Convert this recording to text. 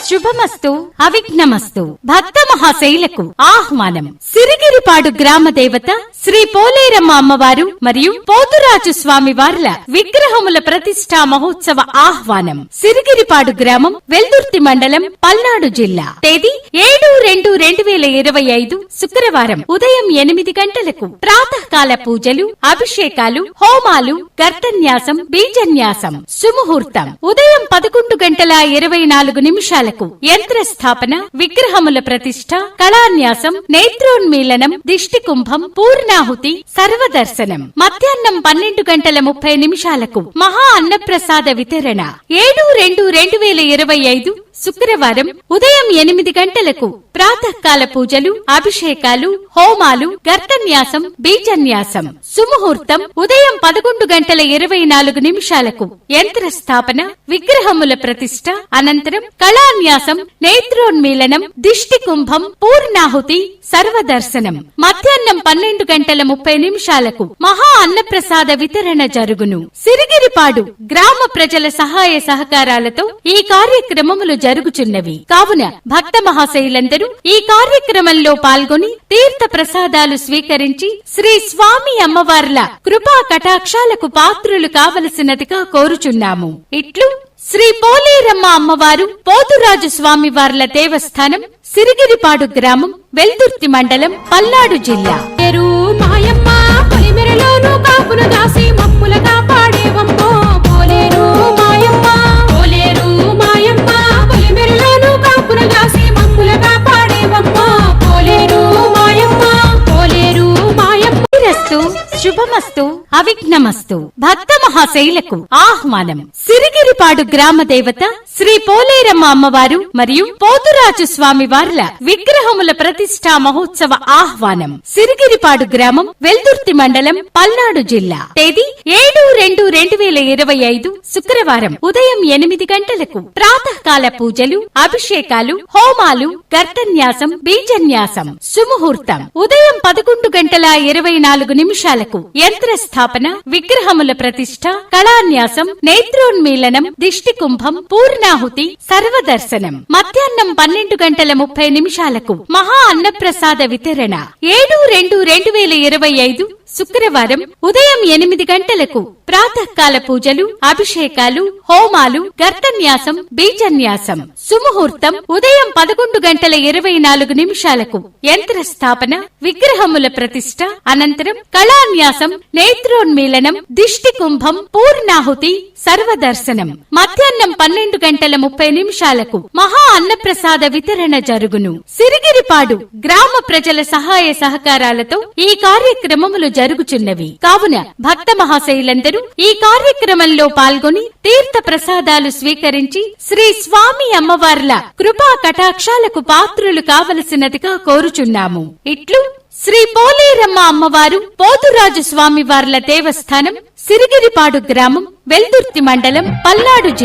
శుభమస్తు అవిఘ్నమస్తు. భక్త మహాశైలకు ఆహ్వానం. సిరిగిరిపాడు గ్రామ దేవత శ్రీ పోలేరమ్మ అమ్మవారు మరియు పోతురాజు స్వామి వార్ల విగ్రహముల ప్రతిష్టా మహోత్సవ ఆహ్వానం. సిరిగిరిపాడు గ్రామం, వెల్దుర్తి మండలం, పల్నాడు జిల్లా. తేదీ 7/2/2025 శుక్రవారం ఉదయం 8 గంటలకు ప్రాతకాల పూజలు, అభిషేకాలు, హోమాలు, గర్తన్యాసం, బీజన్యాసం. సుముహూర్తం ఉదయం 11:24 యంత్ర స్థాపన, విగ్రహముల ప్రతిష్ఠ, కళాన్యాసం, నేత్రోన్మీలనం, దిష్టి కుంభం, పూర్ణాహుతి, సర్వదర్శనం. మధ్యాహ్నం 12:30 మహా అన్నప్రసాద వితరణ. 7/2/2025 శుక్రవారం ఉదయం 8 గంటలకు ప్రాతకాల పూజలు, అభిషేకాలు, హోమాలు, గర్తన్యాసం, బీజన్యాసం. సుముహూర్తం ఉదయం 11:24 యంత్ర స్థాపన, విగ్రహముల ప్రతిష్ఠ, అనంతరం కళాన్యాసం, నేత్రోన్మీలనం, దిష్టి కుంభం, పూర్ణాహుతి, సర్వదర్శనం. మధ్యాహ్నం 12:30 మహా అన్నప్రసాద వితరణ జరుగును. సిరిగిరిపాడు గ్రామ ప్రజల సహాయ సహకారాలతో ఈ కార్యక్రమములు జరుగుచున్నవి. కావున భక్త మహాశైలందరూ ఈ కార్యక్రమంలో పాల్గొని తీర్థ ప్రసాదాలు స్వీకరించి శ్రీ స్వామి అమ్మవార్ల కృపా కటాక్షాలకు పాత్రులు కావలసినదిగా కోరుచున్నాము. ఇట్లు శ్రీ పోలేరమ్మ అమ్మవారు, పోతురాజు స్వామి వార్ల దేవస్థానం, సిరిగిరిపాడు గ్రామం, వెల్దుర్తి మండలం, పల్నాడు జిల్లా. శుభమస్తు అవిఘ్నమస్తు. భక్త మహాశైలకు ఆహ్వానం. సిరిగిరిపాడు గ్రామ దేవత శ్రీ పోలేరమ్మ అమ్మవారు మరియు పోతురాజు స్వామి వార్ల విగ్రహముల ప్రతిష్టా మహోత్సవ ఆహ్వానం. సిరిగిరిపాడు గ్రామం, వెల్దుర్తి మండలం, పల్నాడు జిల్లా. తేదీ 7/2/2025 శుక్రవారం ఉదయం 8 గంటలకు ప్రాతకాల పూజలు, అభిషేకాలు, హోమాలు, గర్తన్యాసం, బీజన్యాసం. సుముహూర్తం ఉదయం 11:24 యంత్ర స్థాపన, విగ్రహముల ప్రతిష్ఠ, కళాన్యాసం, నేత్రోన్మీలనం, దిష్టి కుంభం, పూర్ణాహుతి, సర్వదర్శనం. మధ్యాహ్నం 12:30 మహా అన్నప్రసాద వితరణ. 7/2/2025 శుక్రవారం ఉదయం 8 గంటలకు ప్రాతకాల పూజలు, అభిషేకాలు, హోమాలు, గర్తన్యాసం, బీజన్యాసం. సుముహూర్తం ఉదయం 11:24 యంత్ర స్థాపన, విగ్రహముల ప్రతిష్ఠ, అనంతరం కళాన్యాసం, నేత్రోన్మీలనం, దిష్టి కుంభం, పూర్ణాహుతి, సర్వదర్శనం. మధ్యాహ్నం 12:30 మహా అన్నప్రసాద వితరణ జరుగును. సిరిగిరిపాడు గ్రామ ప్రజల సహాయ సహకారాలతో ఈ కార్యక్రమములు జరుగుచున్నవి. కావున భక్త మహాశైలందరూ ఈ కార్యక్రమంలో పాల్గొని తీర్థ ప్రసాదాలు స్వీకరించి శ్రీ స్వామి అమ్మవార్ల కృపా కటాక్షాలకు పాత్రులు కావలసినదిగా కోరుచున్నాము. ఇట్లు శ్రీ పోలేరమ్మ అమ్మవారు, పోతురాజు స్వామి వార్ల దేవస్థానం, సిరిగిరిపాడు గ్రామం, వెల్దుర్తి మండలం, పల్నాడు జిల్లా.